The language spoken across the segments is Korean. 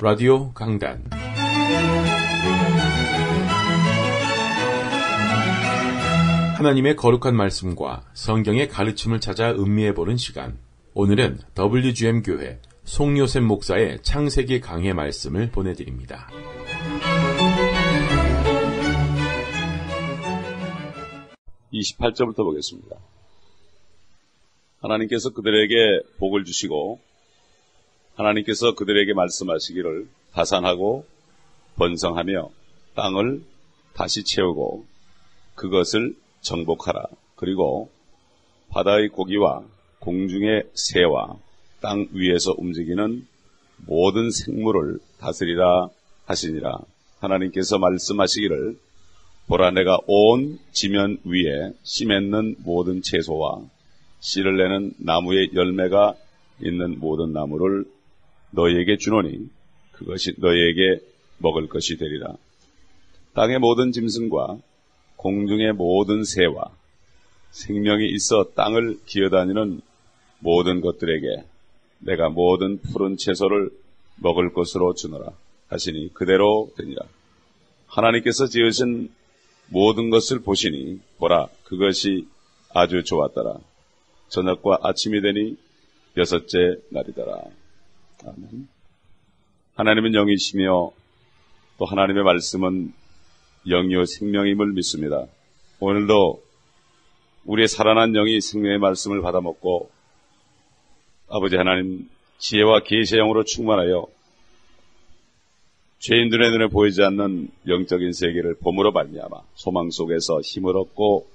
라디오 강단 하나님의 거룩한 말씀과 성경의 가르침을 찾아 음미해보는 시간. 오늘은 WGM 교회 송요셉 목사의 창세기 강해 말씀을 보내드립니다. (28절부터) 보겠습니다. 하나님께서 그들에게 복을 주시고 하나님께서 그들에게 말씀하시기를 다산하고 번성하며 땅을 다시 채우고 그것을 정복하라. 그리고 바다의 고기와 공중의 새와 땅 위에서 움직이는 모든 생물을 다스리라 하시니라. 하나님께서 말씀하시기를 보라, 내가 온 지면 위에 씨 맺는 모든 채소와 씨를 내는 나무의 열매가 있는 모든 나무를 너희에게 주노니 그것이 너희에게 먹을 것이 되리라. 땅의 모든 짐승과 공중의 모든 새와 생명이 있어 땅을 기어다니는 모든 것들에게 내가 모든 푸른 채소를 먹을 것으로 주노라 하시니 그대로 되니라. 하나님께서 지으신 모든 것을 보시니 보라, 그것이 아주 좋았더라. 저녁과 아침이 되니 6째 날이더라. 아멘. 하나님은 영이시며 또 하나님의 말씀은 영이요 생명임을 믿습니다. 오늘도 우리의 살아난 영이 생명의 말씀을 받아먹고 아버지 하나님 지혜와 계시의 영으로 충만하여 죄인들의 눈에 보이지 않는 영적인 세계를 봄으로 말미암아 소망 속에서 힘을 얻고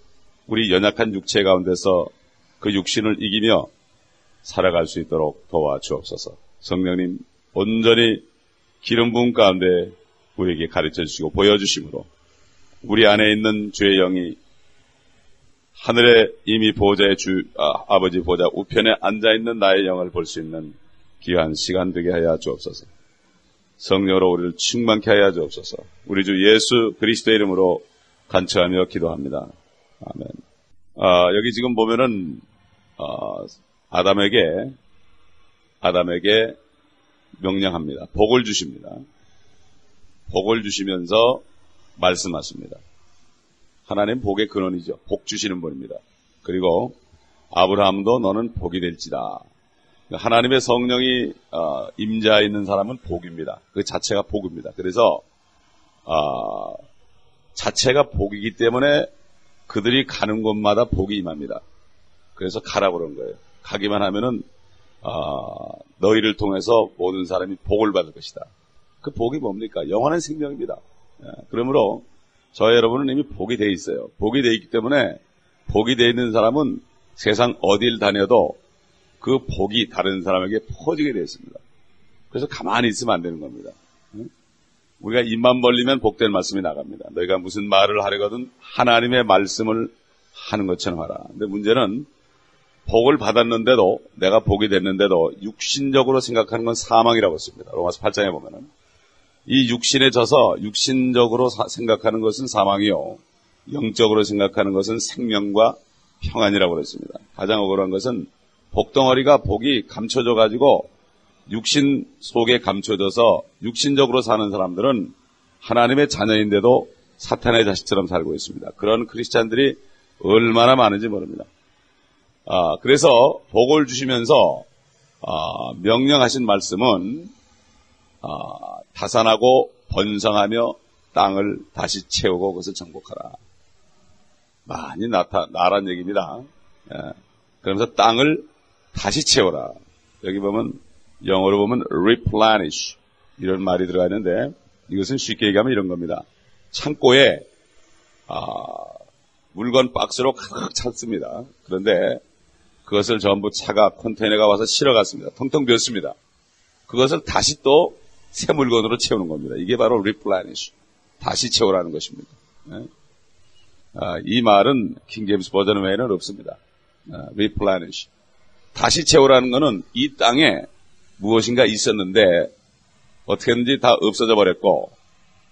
우리 연약한 육체 가운데서 그 육신을 이기며 살아갈 수 있도록 도와주옵소서. 성령님 온전히 기름 부음 가운데 우리에게 가르쳐 주시고 보여주심으로 우리 안에 있는 주의 영이 하늘에 이미 보좌의 아버지 보좌 우편에 앉아있는 나의 영을 볼 수 있는 귀한 시간 되게 하여 주옵소서. 성령으로 우리를 충만케 하여 주옵소서. 우리 주 예수 그리스도의 이름으로 간청하며 기도합니다. 아멘. 여기 지금 보면은 아담에게 명령합니다. 복을 주십니다. 복을 주시면서 말씀하십니다. 하나님 복의 근원이죠. 복 주시는 분입니다. 그리고 아브라함도 너는 복이 될지다. 하나님의 성령이 임재하여 있는 사람은 복입니다. 그 자체가 복입니다. 그래서 자체가 복이기 때문에 그들이 가는 곳마다 복이 임합니다. 그래서 가라고 그런 거예요. 가기만 하면은 너희를 통해서 모든 사람이 복을 받을 것이다. 그 복이 뭡니까? 영원한 생명입니다. 그러므로 저희 여러분은 이미 복이 돼 있어요. 복이 돼 있기 때문에 복이 돼 있는 사람은 세상 어딜 다녀도 그 복이 다른 사람에게 퍼지게 되어 있습니다. 그래서 가만히 있으면 안 되는 겁니다. 우리가 입만 벌리면 복된 말씀이 나갑니다. 너희가 무슨 말을 하려거든 하나님의 말씀을 하는 것처럼 하라. 근데 문제는 복을 받았는데도 내가 복이 됐는데도 육신적으로 생각하는 건 사망이라고 했습니다. 로마서 8장에 보면은 이 육신에 져서 육신적으로 생각하는 것은 사망이요 영적으로 생각하는 것은 생명과 평안이라고 그랬습니다. 가장 억울한 것은 복덩어리가 복이 감춰져 가지고 육신 속에 감춰져서 육신적으로 사는 사람들은 하나님의 자녀인데도 사탄의 자식처럼 살고 있습니다. 그런 크리스찬들이 얼마나 많은지 모릅니다. 그래서 복을 주시면서 명령하신 말씀은 다산하고 번성하며 땅을 다시 채우고 그것을 정복하라. 많이 나란 얘기입니다. 그러면서 땅을 다시 채워라. 여기 보면 영어로 보면 replenish 이런 말이 들어가 있는데 이것은 쉽게 얘기하면 이런 겁니다. 창고에 물건 박스로 가득 찼습니다. 그런데 그것을 전부 차가 컨테이너가 와서 실어갔습니다. 텅텅 비었습니다. 그것을 다시 또 새 물건으로 채우는 겁니다. 이게 바로 replenish, 다시 채우라는 것입니다. 이 말은 킹제임스 버전 외에는 없습니다. replenish, 다시 채우라는 것은 이 땅에 무엇인가 있었는데 어떻게든지 다 없어져 버렸고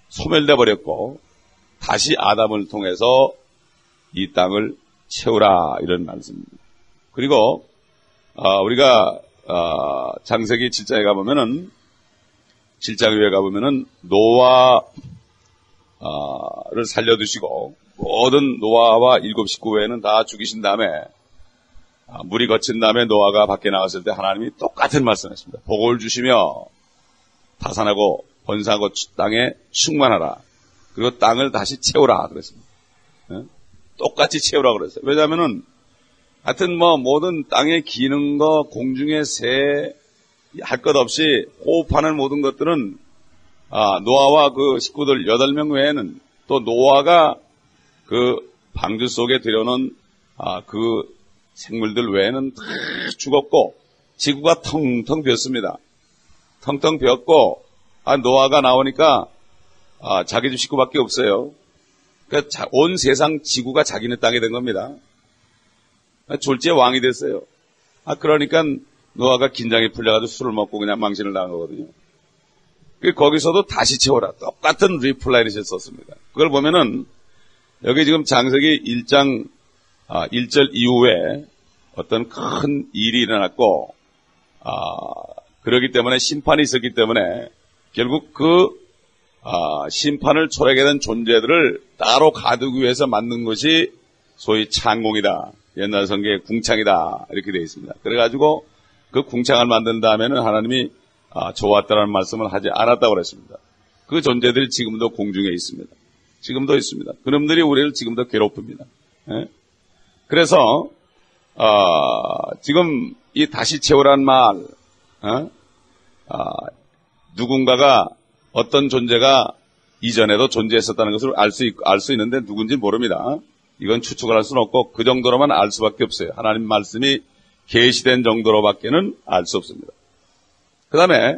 소멸돼 버렸고 다시 아담을 통해서 이 땅을 채우라 이런 말씀입니다. 그리고 우리가 창세기 7장에 가보면은 7장 위에 가보면은 노아를 살려두시고 모든 노아와 7 식구 외에는 다 죽이신 다음에 물이 거친 다음에 노아가 밖에 나갔을 때 하나님이 똑같은 말씀을 했습니다. 복을 주시며 다산하고 번성하고 땅에 충만하라. 그리고 땅을 다시 채우라 그랬습니다. 똑같이 채우라 그랬어요. 왜냐하면은 하여튼 모든 땅에 기는 거, 공중의 새, 할 것 없이 호흡하는 모든 것들은 노아와 그 식구들 8명 외에는 또 노아가 그 방주 속에 들여놓은 그 생물들 외에는 다 죽었고 지구가 텅텅 비었습니다. 텅텅 비었고 노아가 나오니까 자기 집 식구밖에 없어요. 그러니까 온 세상 지구가 자기네 땅이 된 겁니다. 졸지에 왕이 됐어요. 그러니까 노아가 긴장이 풀려가지고 술을 먹고 그냥 망신을 당한 거거든요. 거기서도 다시 채워라. 똑같은 리플라이를 썼습니다. 그걸 보면은 여기 지금 창세기 1장 1절 이후에 어떤 큰 일이 일어났고 그러기 때문에 심판이 있었기 때문에 결국 그 심판을 초래하게 된 존재들을 따로 가두기 위해서 만든 것이 소위 창공이다. 옛날 성경에 궁창이다. 이렇게 되어 있습니다. 그래가지고 그 궁창을 만든 다음에는 하나님이 좋았다라는 말씀을 하지 않았다고 그랬습니다. 그 존재들이 지금도 공중에 있습니다. 지금도 있습니다. 그놈들이 우리를 지금도 괴롭힙니다. 그래서 지금 이 다시 채우란 말, 누군가가 어떤 존재가 이전에도 존재했었다는 것을 알 수 있는데 누군지 모릅니다. 이건 추측을 할 수는 없고 그 정도로만 알 수밖에 없어요. 하나님 말씀이 계시된 정도로밖에는 알 수 없습니다. 그 다음에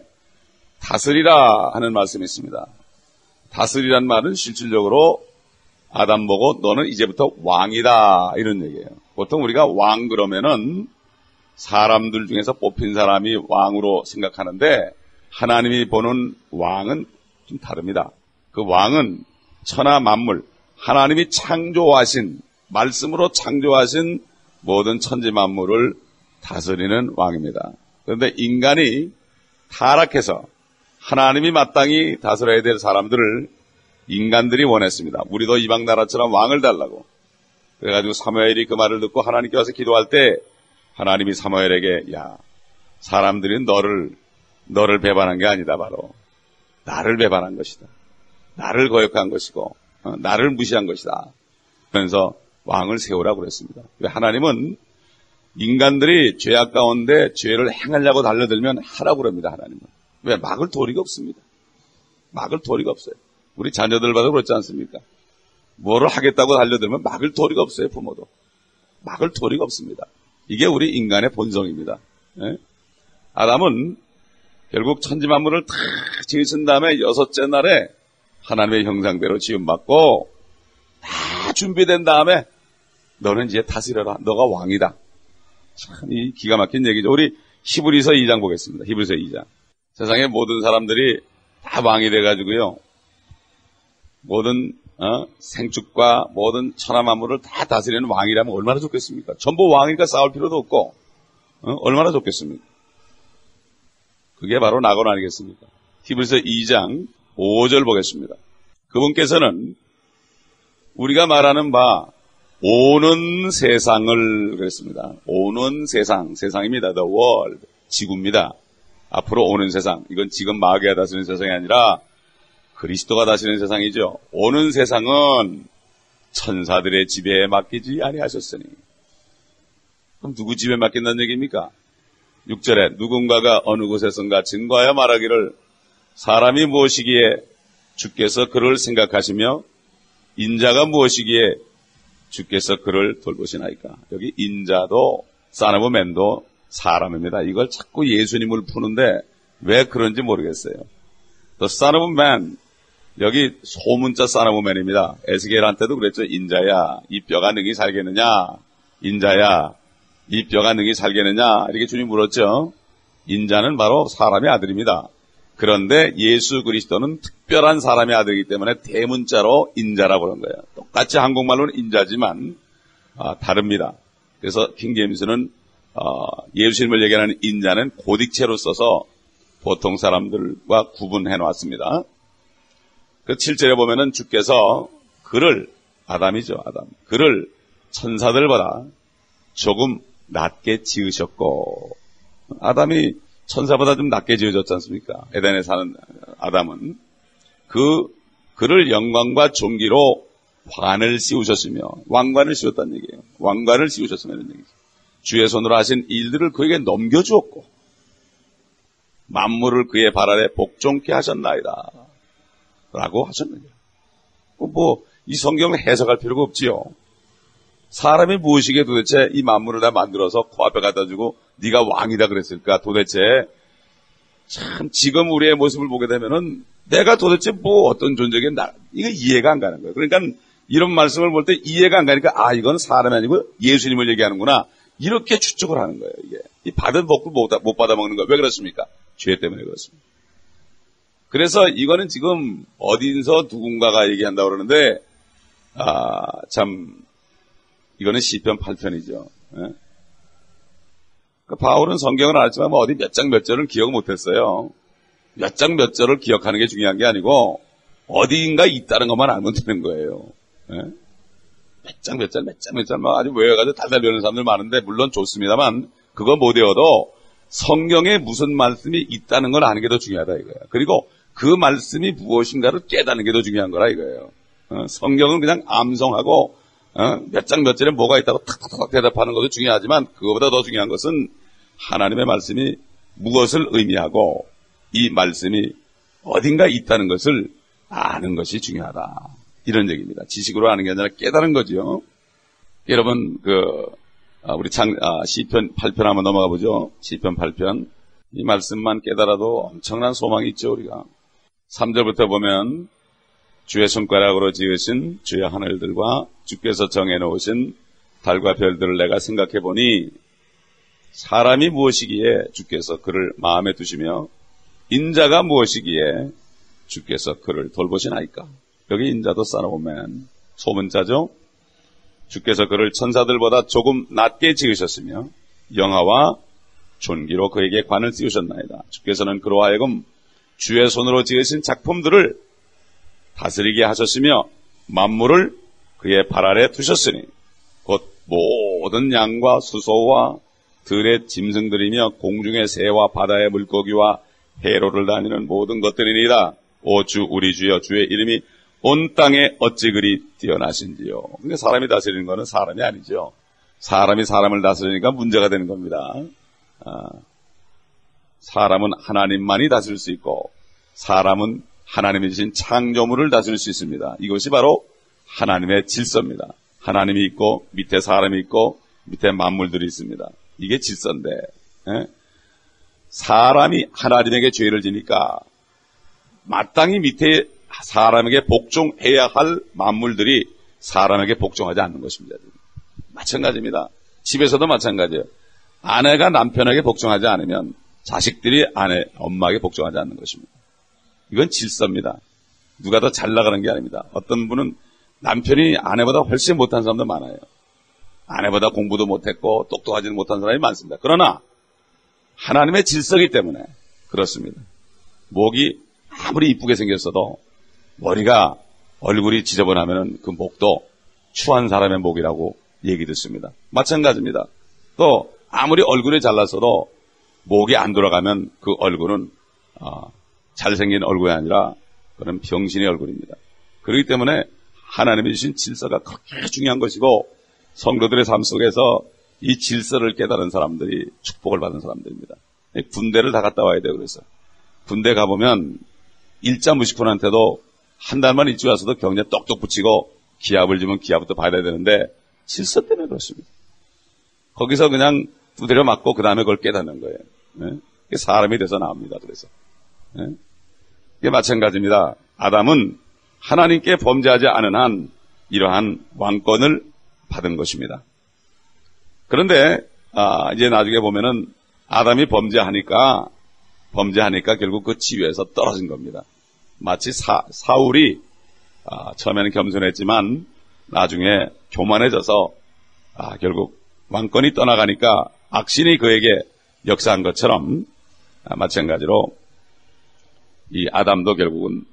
다스리라 하는 말씀이 있습니다. 다스리란 말은 실질적으로 아담 보고 너는 이제부터 왕이다 이런 얘기예요. 보통 우리가 왕 그러면은 사람들 중에서 뽑힌 사람이 왕으로 생각하는데 하나님이 보는 왕은 좀 다릅니다. 그 왕은 천하 만물, 하나님이 창조하신, 말씀으로 창조하신 모든 천지 만물을 다스리는 왕입니다. 그런데 인간이 타락해서 하나님이 마땅히 다스려야 될 사람들을 인간들이 원했습니다. 우리도 이방 나라처럼 왕을 달라고. 그래가지고 사무엘이 그 말을 듣고 하나님께 와서 기도할 때 하나님이 사무엘에게 야, 사람들이 너를 배반한 게 아니다. 바로 나를 배반한 것이다. 나를 거역한 것이고 나를 무시한 것이다. 그러면서 왕을 세우라고 그랬습니다. 하나님은 인간들이 죄악 가운데 죄를 행하려고 달려들면 하라고 그럽니다. 하나님은. 왜? 막을 도리가 없습니다. 막을 도리가 없어요. 우리 자녀들 봐도 그렇지 않습니까? 뭐를 하겠다고 달려들면 막을 도리가 없어요. 부모도. 막을 도리가 없습니다. 이게 우리 인간의 본성입니다. 예? 아담은 결국 천지만물을 다 지으신 다음에 6째 날에 하나님의 형상대로 지음받고 다 준비된 다음에 너는 이제 다스려라. 너가 왕이다. 참 이 기가 막힌 얘기죠. 우리 히브리서 2장 보겠습니다. 히브리서 2장. 세상의 모든 사람들이 다 왕이 돼가지고요. 모든 생축과 모든 천하 만물을 다 다스리는 왕이라면 얼마나 좋겠습니까? 전부 왕이니까 싸울 필요도 없고 얼마나 좋겠습니까? 그게 바로 낙원 아니겠습니까? 히브리서 2장 5절 보겠습니다. 그분께서는 우리가 말하는 바 오는 세상을 그랬습니다. 오는 세상, 세상입니다. The world, 지구입니다. 앞으로 오는 세상, 이건 지금 마귀가 다스리는 세상이 아니라 그리스도가 다스리는 세상이죠. 오는 세상은 천사들의 지배에 맡기지 아니하셨으니. 그럼 누구 지배에 맡긴다는 얘기입니까? 6절에 누군가가 어느 곳에선가 증거하여 말하기를 사람이 무엇이기에 주께서 그를 생각하시며 인자가 무엇이기에 주께서 그를 돌보시나이까. 여기 인자도 사나브맨도 사람입니다. 이걸 자꾸 예수님을 푸는데 왜 그런지 모르겠어요. The Son of Man, 여기 소문자 Son of Man입니다. 에스겔한테도 그랬죠. 인자야, 이 뼈가 능히 살겠느냐? 인자야, 이 뼈가 능히 살겠느냐? 이렇게 주님 물었죠. 인자는 바로 사람의 아들입니다. 그런데 예수 그리스도는 특별한 사람의 아들이기 때문에 대문자로 인자라고 그런 거예요. 똑같이 한국말로는 인자지만 다릅니다. 그래서 킹제임스는 예수님을 얘기하는 인자는 고딕체로 써서 보통 사람들과 구분해 놨습니다. 그 7절에 보면은 주께서 그를, 아담이죠, 아담. 그를 천사들보다 조금 낮게 지으셨고, 아담이 천사보다 좀 낮게 지어졌지 않습니까? 에덴에 사는 아담은. 그를 영광과 존귀로 관을 씌우셨으며, 왕관을 씌웠다는 얘기예요. 왕관을 씌우셨으며, 이런 얘기죠. 주의 손으로 하신 일들을 그에게 넘겨주었고, 만물을 그의 발 아래 복종케 하셨나이다. 라고 하셨느냐. 이 성경을 해석할 필요가 없지요. 사람이 무엇이기에 도대체 이 만물을 다 만들어서 코앞에 갖다 주고 네가 왕이다 그랬을까? 도대체 참 지금 우리의 모습을 보게 되면은 내가 도대체 어떤 존재게 이거 이해가 안 가는 거예요. 그러니까 이런 말씀을 볼 때 이해가 안 가니까 이건 사람이 아니고 예수님을 얘기하는구나. 이렇게 추측을 하는 거예요. 이게 이 받은 복을 못 받아먹는 거예요. 왜 그렇습니까? 죄 때문에 그렇습니다. 그래서 이거는 지금 어디서 누군가가 얘기한다고 그러는데 참 이거는 시편 8편이죠. 예? 바울은 성경을 알았지만 어디 몇 장 몇 절을 기억 못했어요. 몇 장 몇 절을 기억하는 게 중요한 게 아니고 어디인가 있다는 것만 알면 되는 거예요. 예? 몇 장 몇 절 아주 외워가지고 달달 배우는 사람들 많은데 물론 좋습니다만 그거 못 외워도 성경에 무슨 말씀이 있다는 걸 아는 게 더 중요하다 이거예요. 그리고 그 말씀이 무엇인가를 깨닫는 게 더 중요한 거라 이거예요. 성경은 그냥 암송하고 몇 장 몇 절에 뭐가 있다고 탁탁탁 대답하는 것도 중요하지만 그거보다 더 중요한 것은 하나님의 말씀이 무엇을 의미하고 이 말씀이 어딘가 있다는 것을 아는 것이 중요하다. 이런 얘기입니다. 지식으로 아는 게 아니라 깨달은 거죠. 여러분 우리 시편 8편 한번 넘어가 보죠. 시편 8편. 이 말씀만 깨달아도 엄청난 소망이 있죠, 우리가. 3절부터 보면 주의 손가락으로 지으신 주의 하늘들과 주께서 정해놓으신 달과 별들을 내가 생각해 보니 사람이 무엇이기에 주께서 그를 마음에 두시며 인자가 무엇이기에 주께서 그를 돌보시나이까. 여기 인자도 써놓으면 소문자죠. 주께서 그를 천사들보다 조금 낮게 지으셨으며 영화와 존귀로 그에게 관을 씌우셨나이다. 주께서는 그로 하여금 주의 손으로 지으신 작품들을 다스리게 하셨으며 만물을 그의 발 아래 두셨으니 곧 모든 양과 수소와 들의 짐승들이며 공중의 새와 바다의 물고기와 해로를 다니는 모든 것들이니이다. 오 주 우리 주여 주의 이름이 온 땅에 어찌 그리 뛰어나신지요. 근데 사람이 다스리는 거는 사람이 아니죠. 사람이 사람을 다스리니까 문제가 되는 겁니다. 사람은 하나님만이 다스릴 수 있고 사람은 하나님이 주신 창조물을 다스릴 수 있습니다. 이것이 바로 하나님의 질서입니다. 하나님이 있고 밑에 사람이 있고 밑에 만물들이 있습니다. 이게 질서인데 사람이 하나님에게 죄를 지니까 마땅히 밑에 사람에게 복종해야 할 만물들이 사람에게 복종하지 않는 것입니다. 마찬가지입니다. 집에서도 마찬가지예요. 아내가 남편에게 복종하지 않으면 자식들이 엄마에게 복종하지 않는 것입니다. 이건 질서입니다. 누가 더 잘 나가는 게 아닙니다. 어떤 분은 남편이 아내보다 훨씬 못한 사람도 많아요. 아내보다 공부도 못했고 똑똑하지는 못한 사람이 많습니다. 그러나 하나님의 질서이기 때문에 그렇습니다. 목이 아무리 이쁘게 생겼어도 머리가 얼굴이 지저분하면 그 목도 추한 사람의 목이라고 얘기 듣습니다. 마찬가지입니다. 또 아무리 얼굴이 잘났어도 목이 안 돌아가면 그 얼굴은 잘생긴 얼굴이 아니라 그런 병신의 얼굴입니다. 그렇기 때문에 하나님이 주신 질서가 그렇게 중요한 것이고 성도들의 삶 속에서 이 질서를 깨달은 사람들이 축복을 받은 사람들입니다. 군대를 다 갔다 와야 돼요. 그래서 군대 가보면 일자 무식군한테도 한 달만 일찍 와서도 경례 똑똑 붙이고 기합을 주면 기합부터 받아야 되는데 질서 때문에 그렇습니다. 거기서 그냥 두드려 맞고 그 다음에 그걸 깨닫는 거예요. 네? 사람이 돼서 나옵니다. 그래서 네? 이게 마찬가지입니다. 아담은 하나님께 범죄하지 않은 한 이러한 왕권을 받은 것입니다. 그런데 이제 나중에 보면은 아담이 범죄하니까 결국 그 지위에서 떨어진 겁니다. 마치 사울이 처음에는 겸손했지만 나중에 교만해져서 결국 왕권이 떠나가니까 악신이 그에게 역사한 것처럼 마찬가지로 이 아담도 결국은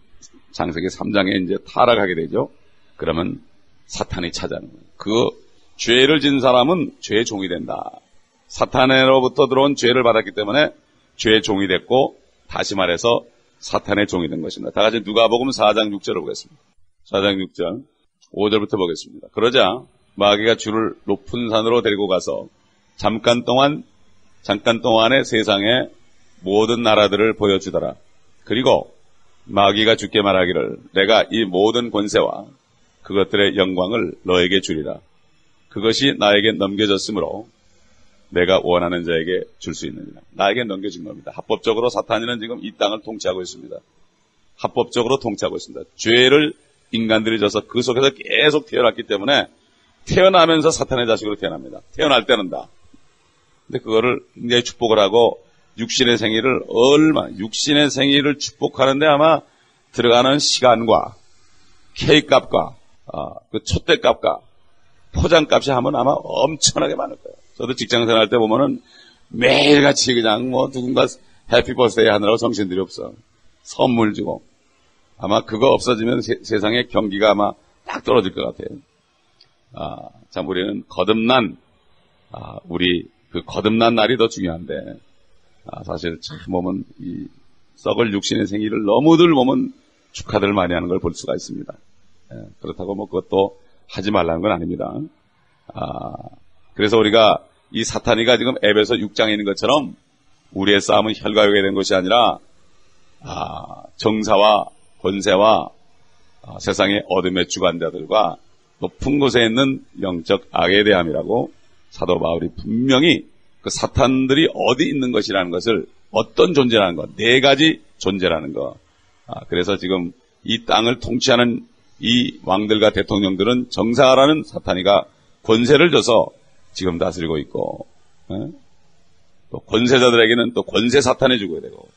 창세기 3장에 이제 타락하게 되죠. 그러면 사탄이 차지하는 거예요. 그 죄를 진 사람은 죄의 종이 된다. 사탄으로부터 들어온 죄를 받았기 때문에 죄의 종이 됐고, 다시 말해서 사탄의 종이 된 것입니다. 다 같이 누가복음 4장 6절을 보겠습니다. 4장 6절 5절부터 보겠습니다. 그러자 마귀가 주를 높은 산으로 데리고 가서 잠깐 동안에 세상의 모든 나라들을 보여주더라. 그리고 마귀가 주께 말하기를 내가 이 모든 권세와 그것들의 영광을 너에게 주리라. 그것이 나에게 넘겨졌으므로 내가 원하는 자에게 줄 수 있느니라. 나에게 넘겨진 겁니다. 합법적으로 사탄이는 지금 이 땅을 통치하고 있습니다. 합법적으로 통치하고 있습니다. 죄를 인간들이 져서 그 속에서 계속 태어났기 때문에 태어나면서 사탄의 자식으로 태어납니다. 태어날 때는 다. 근데 그거를 굉장히 축복을 하고 육신의 생일을 축복하는데 아마 들어가는 시간과 케이크값과 그 촛대값과 포장값이 하면 아마 엄청나게 많을 거예요. 저도 직장생활 할 때 보면은 매일같이 그냥 누군가 해피 버스데이 하느라고 정신들이 없어. 선물 주고. 아마 그거 없어지면 세상의 경기가 아마 딱 떨어질 것 같아요. 참 우리는 우리 그 거듭난 날이 더 중요한데, 사실 참 보면 이 썩을 육신의 생일을 너무들 보면 축하들 많이 하는 걸 볼 수가 있습니다. 그렇다고 그것도 하지 말라는 건 아닙니다. 그래서 우리가 이 사탄이가 지금 에베소 6장에 있는 것처럼 우리의 싸움은 혈과 육에 된 것이 아니라 정사와 권세와 세상의 어둠의 주관자들과 높은 곳에 있는 영적 악에 대함이라고 사도 바울이 분명히 그 사탄들이 어디 있는 것이라는 것을, 어떤 존재라는 것, 4가지 존재라는 것. 그래서 지금 이 땅을 통치하는 이 왕들과 대통령들은 정사라는 사탄이가 권세를 줘서 지금 다스리고 있고, 또 권세자들에게는 또 권세 사탄이 주고 되고,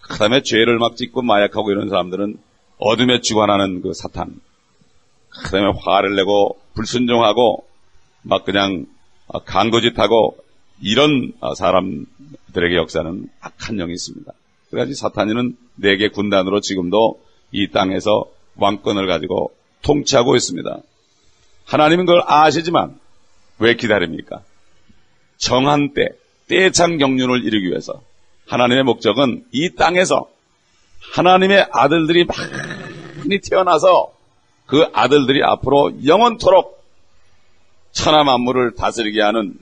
그 다음에 죄를 막 짓고 마약하고 이런 사람들은 어둠에 주관하는 그 사탄, 그 다음에 화를 내고 불순종하고 막 그냥 간거짓하고 이런 사람들에게 역사는 악한 영이 있습니다. 그래서 사탄이는 4개 군단으로 지금도 이 땅에서 왕권을 가지고 통치하고 있습니다. 하나님은 그걸 아시지만 왜 기다립니까? 정한 때창 경륜을 이루기 위해서 하나님의 목적은 이 땅에서 하나님의 아들들이 많이 태어나서 그 아들들이 앞으로 영원토록 천하 만물을 다스리게 하는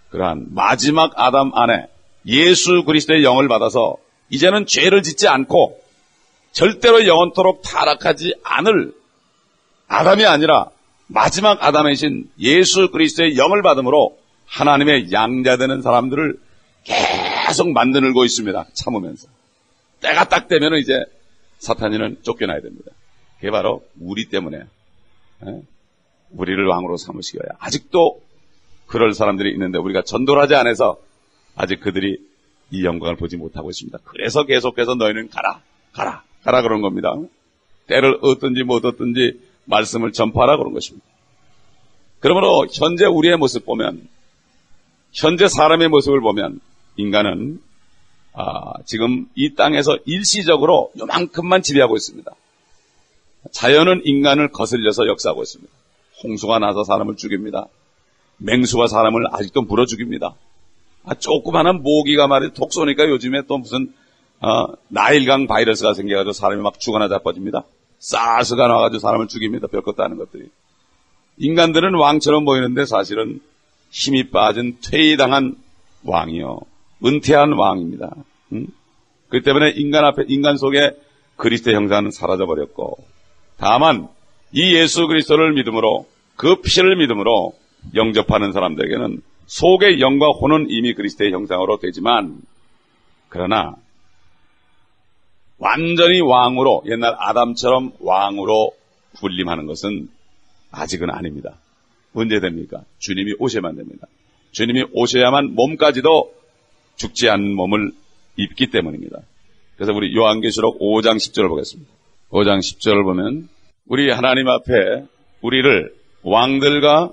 그러한 마지막 아담 안에 예수 그리스도의 영을 받아서 이제는 죄를 짓지 않고 절대로 영원토록 타락하지 않을 아담이 아니라 마지막 아담이신 예수 그리스도의 영을 받음으로 하나님의 양자되는 사람들을 계속 만들고 있습니다. 참으면서. 때가 딱 되면 이제 사탄이는 쫓겨나야 됩니다. 그게 바로 우리 때문에, 우리를 왕으로 삼으시기 위하여. 아직도 그럴 사람들이 있는데 우리가 전도를 하지 않아서 아직 그들이 이 영광을 보지 못하고 있습니다. 그래서 계속해서 너희는 가라 그런 겁니다. 때를 얻든지 못 얻든지 말씀을 전파하라 그런 것입니다. 그러므로 현재 우리의 모습 보면, 현재 사람의 모습을 보면 인간은 지금 이 땅에서 일시적으로 요만큼만 지배하고 있습니다. 자연은 인간을 거슬려서 역사하고 있습니다. 홍수가 나서 사람을 죽입니다. 맹수가 사람을 아직도 물어 죽입니다. 조그마한 모기가 말이야 독 쏘니까 요즘에 또 무슨 나일강 바이러스가 생겨가지고 사람이 막 죽어나 자빠집니다. 사스가 나와가지고 사람을 죽입니다. 별것도 아닌 것들이. 인간들은 왕처럼 보이는데 사실은 힘이 빠진 퇴위당한 왕이요, 은퇴한 왕입니다. 그렇기 때문에 인간 속에 그리스도의 형상은 사라져버렸고, 다만 이 예수 그리스도를 믿음으로, 그 피를 믿음으로 영접하는 사람들에게는 속의 영과 혼은 이미 그리스도의 형상으로 되지만, 그러나 완전히 왕으로, 옛날 아담처럼 왕으로 군림하는 것은 아직은 아닙니다. 언제 됩니까? 주님이 오셔야만 됩니다. 주님이 오셔야만 몸까지도 죽지 않는 몸을 입기 때문입니다. 그래서 우리 요한계시록 5장 10절을 보겠습니다. 5장 10절을 보면 우리 하나님 앞에 우리를 왕들과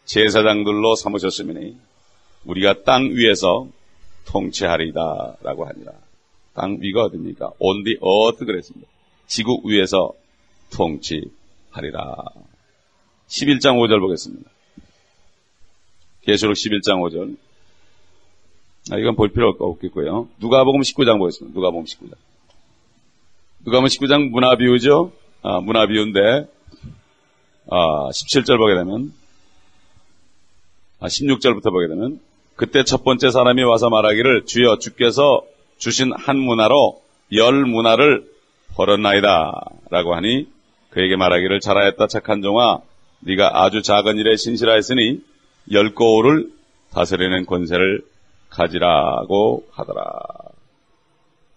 제사장들로 삼으셨으니 우리가 땅 위에서 통치하리다 라고 하니라. 땅 위가 어딥니까? On the earth 그랬습니다. 지구 위에서 통치하리라. 11장 5절 보겠습니다. 계시록 11장 5절. 이건 볼 필요 없겠고요. 누가복음 19장 보겠습니다. 누가복음 19장. 누가복음 19장 문화비유죠. 문화비유인데 17절 보게 되면 16절부터 보게 되면 그때 첫 번째 사람이 와서 말하기를 주여 주께서 주신 한 문화로 10문화를 벌었나이다 라고 하니 그에게 말하기를 잘하였다 착한 종아 네가 아주 작은 일에 신실하였으니 10거울을 다스리는 권세를 가지라고 하더라.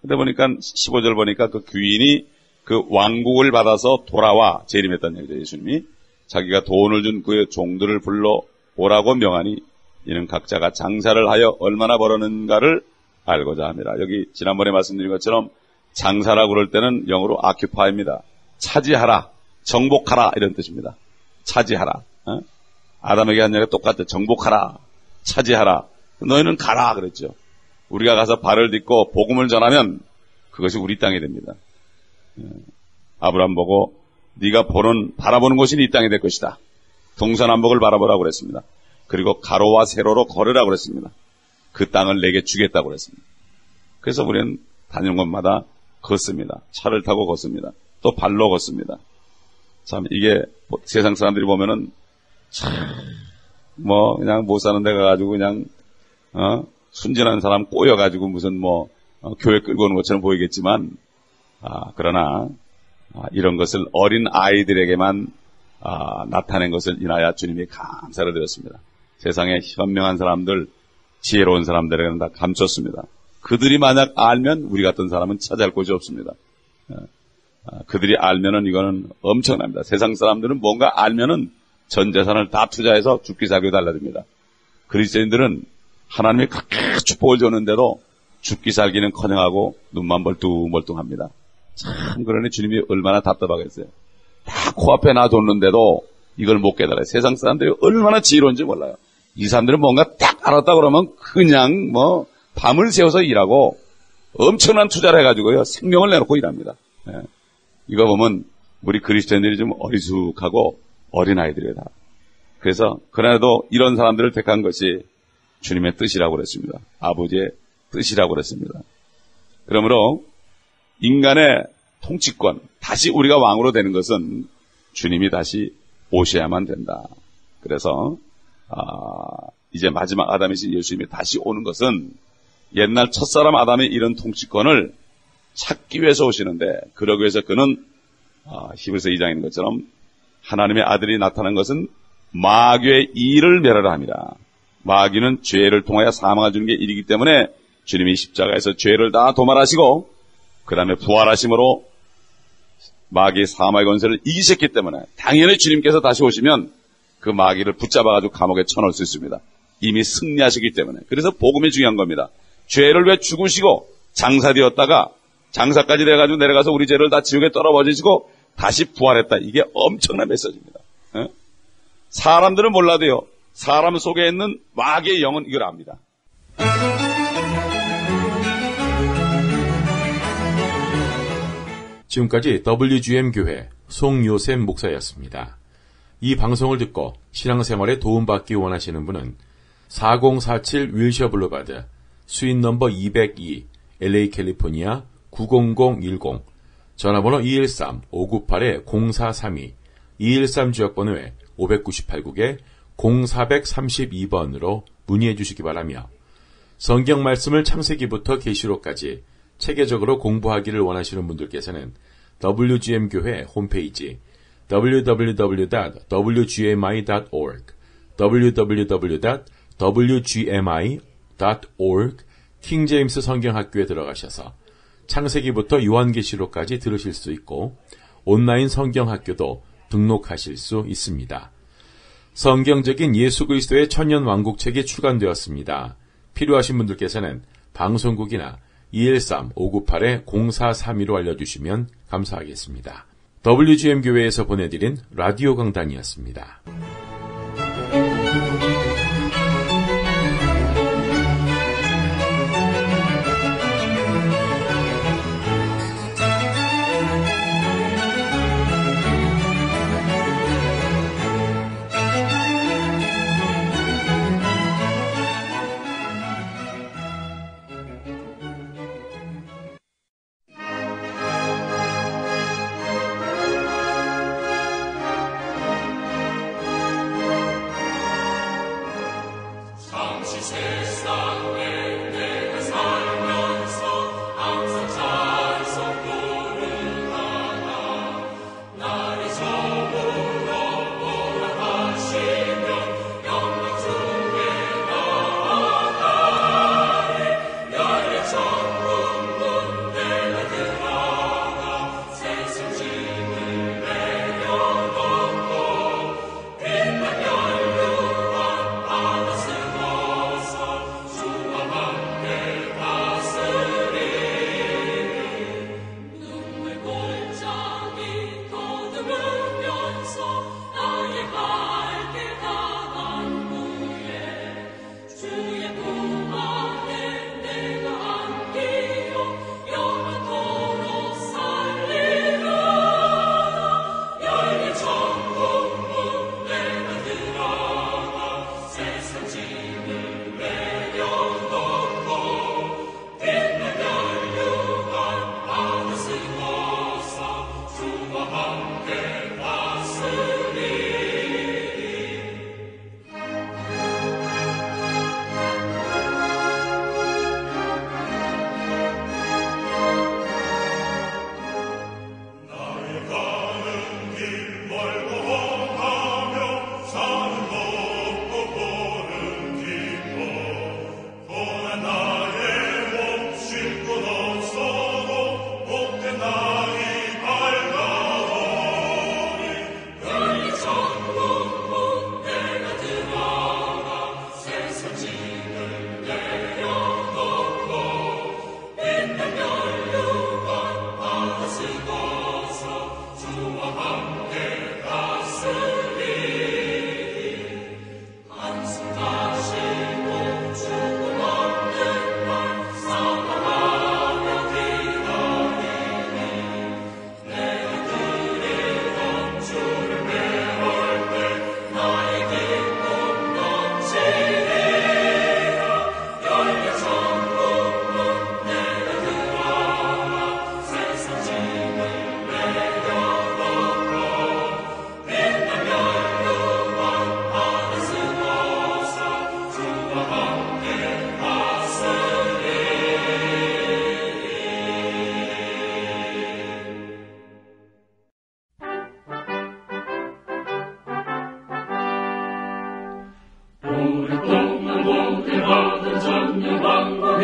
근데 보니까 15절 보니까 그 귀인이 그 왕국을 받아서 돌아와 재림했다는 얘기죠. 예수님이 자기가 돈을 준 그의 종들을 불러 오라고 명하니 이는 각자가 장사를 하여 얼마나 벌었는가를 알고자 합니다. 여기 지난번에 말씀드린 것처럼 장사라고 그럴 때는 영어로 occupy입니다. 차지하라, 정복하라 이런 뜻입니다. 차지하라. 아담에게 한 얘기가 똑같아. 정복하라, 차지하라. 너희는 가라 그랬죠. 우리가 가서 발을 딛고 복음을 전하면 그것이 우리 땅이 됩니다. 아브라함 보고 네가 바라보는 곳이 네 땅이 될 것이다. 동서남북을 바라보라고 그랬습니다. 그리고 가로와 세로로 걸으라고 그랬습니다. 그 땅을 내게 주겠다고 그랬습니다. 그래서 우리는 다니는 곳마다 걷습니다. 차를 타고 걷습니다. 또 발로 걷습니다. 참 이게 세상 사람들이 보면은 참 그냥 못 사는 데 가가지고 그냥 순진한 사람 꼬여가지고 무슨 교회 끌고 오는 것처럼 보이겠지만 그러나 이런 것을 어린 아이들에게만 나타낸 것을 인하여 주님이 감사를 드렸습니다. 세상에 현명한 사람들, 지혜로운 사람들에게는 다 감췄습니다. 그들이 만약 알면 우리 같은 사람은 차지할 곳이 없습니다. 그들이 알면은 이거는 엄청납니다. 세상 사람들은 뭔가 알면은 전 재산을 다 투자해서 죽기 살기 달라집니다. 그리스도인들은 하나님이 그렇게 축복을 줬는데도 죽기 살기는 커녕하고 눈만 멀뚱멀뚱합니다. 참 그러니 주님이 얼마나 답답하겠어요. 다 코앞에 놔뒀는데도 이걸 못 깨달아요. 세상 사람들이 얼마나 지혜로운지 몰라요. 이 사람들은 뭔가 딱 알았다 그러면 그냥 밤을 새워서 일하고 엄청난 투자를 해가지고요 생명을 내놓고 일합니다. 이거 보면 우리 그리스도인들이 좀 어리숙하고 어린아이들이다. 그래서 그날에도 이런 사람들을 택한 것이 주님의 뜻이라고 그랬습니다. 아버지의 뜻이라고 그랬습니다. 그러므로 인간의 통치권, 다시 우리가 왕으로 되는 것은 주님이 다시 오셔야만 된다. 그래서 이제 마지막 아담이신 예수님이 다시 오는 것은 옛날 첫사람 아담의 이런 통치권을 찾기 위해서 오시는데 그러기 위해서 그는 히브리서 2장에 있는 것처럼 하나님의 아들이 나타난 것은 마귀의 일을 멸하라 함이라. 마귀는 죄를 통하여 사망을 주는 게 일이기 때문에 주님이 십자가에서 죄를 다 도말하시고 그 다음에 부활하심으로 마귀의 사망의 권세를 이기셨기 때문에 당연히 주님께서 다시 오시면 그 마귀를 붙잡아가지고 감옥에 쳐넣을 수 있습니다. 이미 승리하셨기 때문에. 그래서 복음이 중요한 겁니다. 죄를 왜 죽으시고 장사되었다가 장사까지 돼가지고 내려가서 우리 죄를 다 지옥에 떨어버리시고 다시 부활했다. 이게 엄청난 메시지입니다. 사람들은 몰라도요. 사람 속에 있는 마귀의 영은 이걸 압니다. 지금까지 WGM 교회 송요셉 목사였습니다. 이 방송을 듣고 신앙생활에 도움받기 원하시는 분은 4047 윌셔 블루바드 수인 넘버 202 LA 캘리포니아 90010 전화번호 213-598-0432 213 지역번호에 598국에 0432번으로 문의해 주시기 바라며 성경 말씀을 창세기부터 계시록까지 체계적으로 공부하기를 원하시는 분들께서는 WGM 교회 홈페이지 www.wgmi.org www.wgmi.org 킹제임스 성경학교에 들어가셔서 창세기부터 요한계시록까지 들으실 수 있고 온라인 성경학교도 등록하실 수 있습니다. 성경적인 예수 그리스도의 천년왕국책이 출간되었습니다. 필요하신 분들께서는 방송국이나 213-598-0432로 알려주시면 감사하겠습니다. WGM 교회에서 보내드린 라디오 강단이었습니다.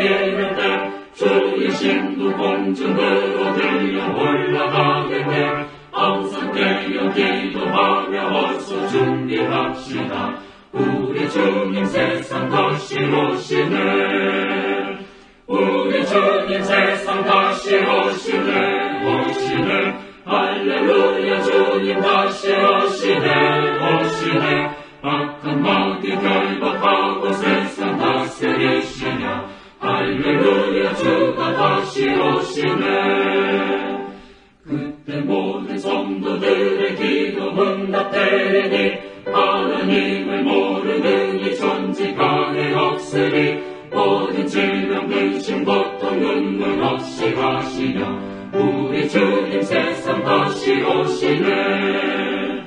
이를 때 주의 신부 공중으로 들려 올라가겠네. 항상 깨어 기도하며 어서 준비합시다. 우리 주님 세상 다시 오시네. 우리 주님 세상 다시 오시네. 오시네. 할렐루야. 주님 다시 오시네. 오시네. 악한 마귀 결박하고 세상 다스리시며 할렐루야. 주가 다시 오시네. 그때 모든 성도들의 기도 응답되리니 하나님을 모르는 이 천지간에 없으리. 모든 질병 근심 고통 눈물 없이 하시며 우리 주님 세상 다시 오시네.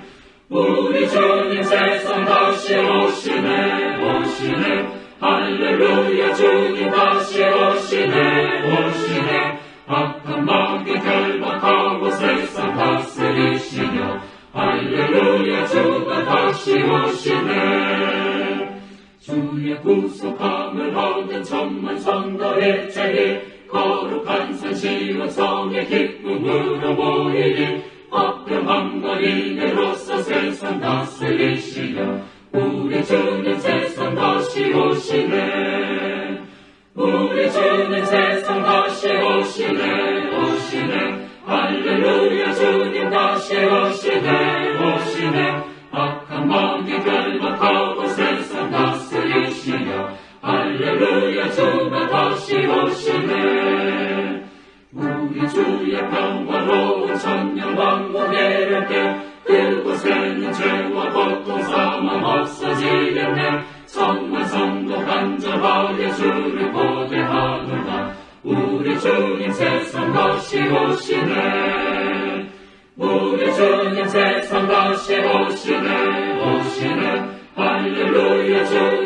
우리 주님 세상 다시 오시네. 오시네. 할렐루야. 주님 다시 오시네. 오시네. 악한 마귀 결박하고 세상 다스리시며 할렐루야. 주가 다시 오시네. 주의 구속함을 얻은 천만 성도의 제일 거룩한 산 시온 성의 기쁨으로 모이리. 화평함과 인애로서 세상 다스리시며 우리 주님 세상 다시 오시네. 우리 주님 세상 다시 오시네. 오시네. 할렐루야. 주님 다시 오시네. 오시네. 악한 마귀 결박하고 세상 다스리시며 할렐루야. 주가 다시 오시네. 우리 주의 평화로운 천년왕국의 때 그곳에는 죄와 고통 사망 없어지겠네. 천만 성도 간절하게 주를 고대하노라. 우리 주님 세상 다시 오시네. 우리 주님 세상 다시 오시네. 오시네. 할렐루야. 주님